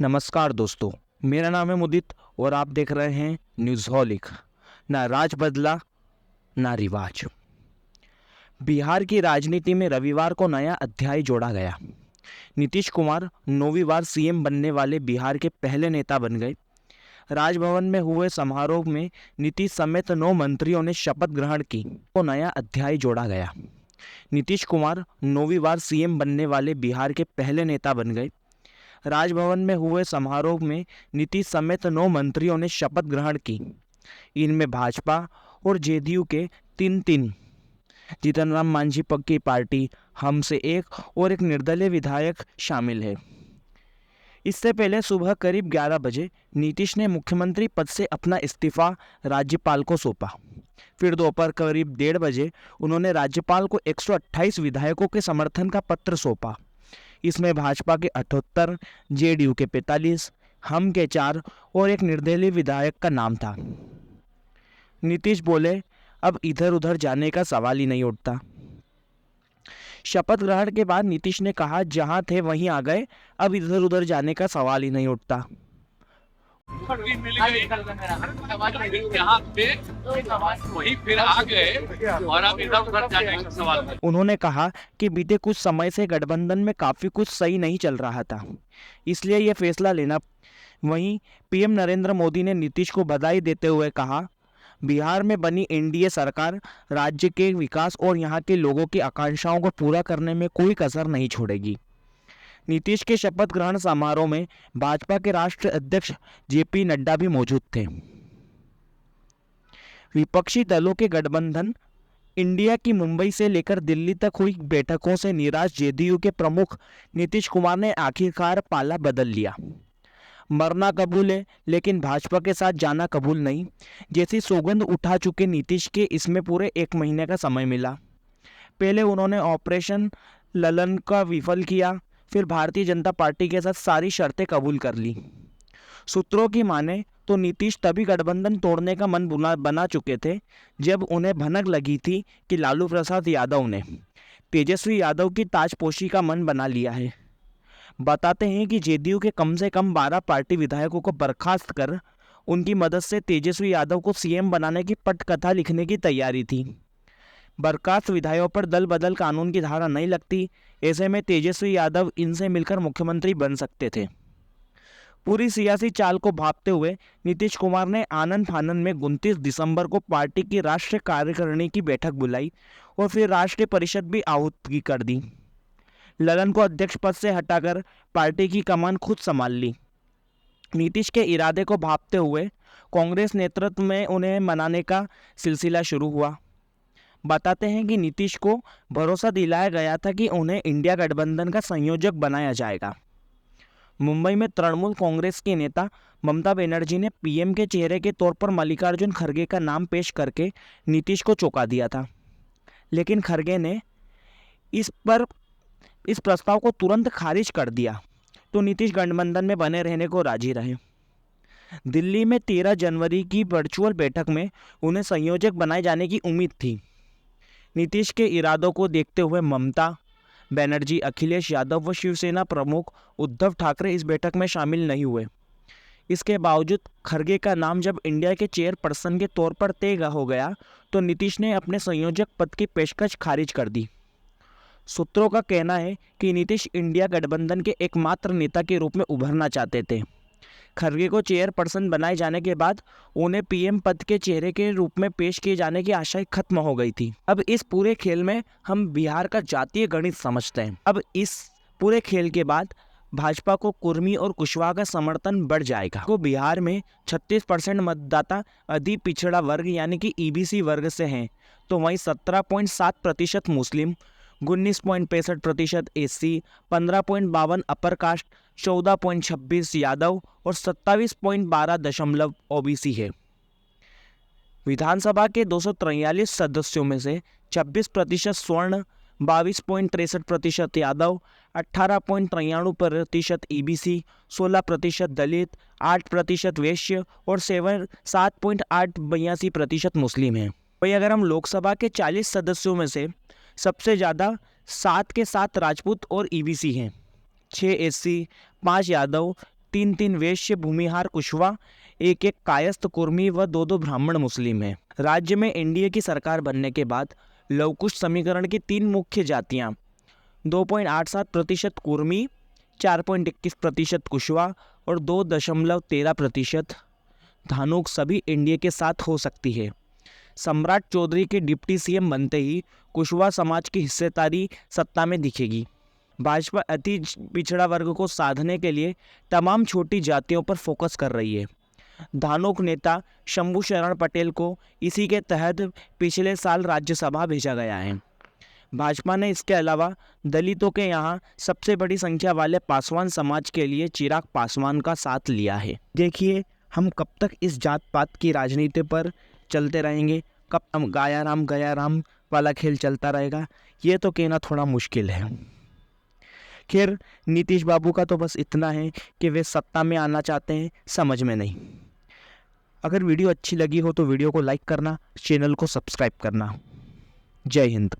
नमस्कार दोस्तों, मेरा नाम है मुदित और आप देख रहे हैं न्यूज़ हॉलिक। ना राज बदला ना रिवाज। बिहार की राजनीति में रविवार को नया अध्याय जोड़ा गया। नीतीश कुमार 9वीं बार सीएम बनने वाले बिहार के पहले नेता बन गए। राजभवन में हुए समारोह में नीतीश समेत 9 मंत्रियों ने शपथ ग्रहण की तो नया अध्याय जोड़ा गया। नीतीश कुमार 9वीं बार सीएम बनने वाले बिहार के पहले नेता बन गए। राजभवन में हुए समारोह में नीतीश समेत 9 मंत्रियों ने शपथ ग्रहण की। इनमें भाजपा और जेडीयू के तीन जीतन राम मांझी की पार्टी हम से एक और एक निर्दलीय विधायक शामिल है। इससे पहले सुबह करीब 11 बजे नीतीश ने मुख्यमंत्री पद से अपना इस्तीफा राज्यपाल को सौंपा। फिर दोपहर करीब 1:30 बजे उन्होंने राज्यपाल को 128 विधायकों के समर्थन का पत्र सौंपा। इसमें भाजपा के 78, जेडीयू के 45, हम के 4 और एक निर्दलीय विधायक का नाम था। नीतीश बोले, अब इधर उधर जाने का सवाल ही नहीं उठता। शपथ ग्रहण के बाद नीतीश ने कहा, जहां थे वहीं आ गए, अब इधर उधर जाने का सवाल ही नहीं उठता। वही फिर आ गए और अब इधर उधर जाने का सवाल नहीं। उन्होंने कहा कि बीते कुछ समय से गठबंधन में काफी कुछ सही नहीं चल रहा था, इसलिए यह फैसला लेना। वहीं पीएम नरेंद्र मोदी ने नीतीश को बधाई देते हुए कहा, बिहार में बनी एनडीए सरकार राज्य के विकास और यहाँ के लोगों की आकांक्षाओं को पूरा करने में कोई कसर नहीं छोड़ेगी। नीतीश के शपथ ग्रहण समारोह में भाजपा के राष्ट्रीय अध्यक्ष जेपी नड्डा भी मौजूद थे। विपक्षी दलों के गठबंधन इंडिया की मुंबई से लेकर दिल्ली तक हुई बैठकों से निराश जेडीयू के प्रमुख नीतीश कुमार ने आखिरकार पाला बदल लिया। मरना कबूल है लेकिन भाजपा के साथ जाना कबूल नहीं, जैसी सौगंध उठा चुके नीतीश के इसमें पूरे 1 महीने का समय मिला। पहले उन्होंने ऑपरेशन ललन का विफल किया, फिर भारतीय जनता पार्टी के साथ सारी शर्तें कबूल कर ली। सूत्रों की माने तो नीतीश तभी गठबंधन तोड़ने का मन बना चुके थे जब उन्हें भनक लगी थी कि लालू प्रसाद यादव ने तेजस्वी यादव की ताजपोशी का मन बना लिया है। बताते हैं कि जेडीयू के कम से कम 12 पार्टी विधायकों को बर्खास्त कर उनकी मदद से तेजस्वी यादव को सीएम बनाने की पटकथा लिखने की तैयारी थी। बर्खास्त विधायकों पर दल बदल कानून की धारा नहीं लगती, ऐसे में तेजस्वी यादव इनसे मिलकर मुख्यमंत्री बन सकते थे। पूरी सियासी चाल को भांपते हुए नीतीश कुमार ने आनन फानन में 29 दिसंबर को पार्टी की राष्ट्रीय कार्यकारिणी की बैठक बुलाई और फिर राष्ट्रीय परिषद भी आहूत कर दी। ललन को अध्यक्ष पद से हटाकर पार्टी की कमान खुद संभाल ली। नीतीश के इरादे को भांपते हुए कांग्रेस नेतृत्व में उन्हें मनाने का सिलसिला शुरू हुआ। बताते हैं कि नीतीश को भरोसा दिलाया गया था कि उन्हें इंडिया गठबंधन का संयोजक बनाया जाएगा। मुंबई में तृणमूल कांग्रेस के नेता ममता बनर्जी ने पीएम के चेहरे के तौर पर मल्लिकार्जुन खड़गे का नाम पेश करके नीतीश को चौंका दिया था, लेकिन खड़गे ने इस प्रस्ताव को तुरंत खारिज कर दिया तो नीतीश गठबंधन में बने रहने को राजी रहे। दिल्ली में 13 जनवरी की वर्चुअल बैठक में उन्हें संयोजक बनाए जाने की उम्मीद थी। नीतीश के इरादों को देखते हुए ममता बनर्जी, अखिलेश यादव व शिवसेना प्रमुख उद्धव ठाकरे इस बैठक में शामिल नहीं हुए। इसके बावजूद खड़गे का नाम जब इंडिया के चेयरपर्सन के तौर पर तय हो गया तो नीतीश ने अपने संयोजक पद की पेशकश खारिज कर दी। सूत्रों का कहना है कि नीतीश इंडिया गठबंधन के एकमात्र नेता के रूप में उभरना चाहते थे। खड़गे को चेयरपर्सन बनाए जाने के बाद उन्हें पीएम पद के चेहरे के रूप में पेश किए जाने की आशा खत्म हो गई थी। अब इस पूरे खेल में हम बिहार का जातीय गणित समझते हैं। अब इस पूरे खेल के बाद भाजपा को कुर्मी और कुशवाहा का समर्थन बढ़ जाएगा। को बिहार में 36% मतदाता अति पिछड़ा वर्ग यानी कि ईबीसी वर्ग से हैं, तो वहीं 17.7% मुस्लिम, 19.65% एससी, 15.52 अपर कास्ट, 14.26 यादव और 27.12 ओबीसी है। विधानसभा के 243 सदस्यों में से 26% स्वर्ण, 22.63% यादव, 18.93% ईबीसी, 16% दलित, 8% वैश्य और 7.82% मुस्लिम हैं। वही अगर हम लोकसभा के 40 सदस्यों में से सबसे ज़्यादा 7 के 7 राजपूत और ईबीसी हैं, 6 एससी, 5 यादव, 3 वैश्य भूमिहार कुशवा, 1 कायस्थ कुर्मी व 2 ब्राह्मण मुस्लिम हैं। राज्य में एनडीए की सरकार बनने के बाद लवकुश समीकरण की 3 मुख्य जातियां 2.87% कुर्मी, 4.21% कुशवा और 2.13% धानुक सभी एनडीए के साथ हो सकती है। सम्राट चौधरी के डिप्टी सीएम बनते ही कुशवा समाज की हिस्सेदारी सत्ता में दिखेगी। भाजपा अति पिछड़ा वर्ग को साधने के लिए तमाम छोटी जातियों पर फोकस कर रही है। धानुक नेता शंभू शरण पटेल को इसी के तहत पिछले साल राज्यसभा भेजा गया है। भाजपा ने इसके अलावा दलितों के यहाँ सबसे बड़ी संख्या वाले पासवान समाज के लिए चिराग पासवान का साथ लिया है। देखिए हम कब तक इस जात पात की राजनीति पर चलते रहेंगे, कब हम गया राम वाला खेल चलता रहेगा, ये तो कहना थोड़ा मुश्किल है। खैर नीतीश बाबू का तो बस इतना है कि वे सत्ता में आना चाहते हैं, समझ में नहीं। अगर वीडियो अच्छी लगी हो तो वीडियो को लाइक करना, चैनल को सब्सक्राइब करना। जय हिंद।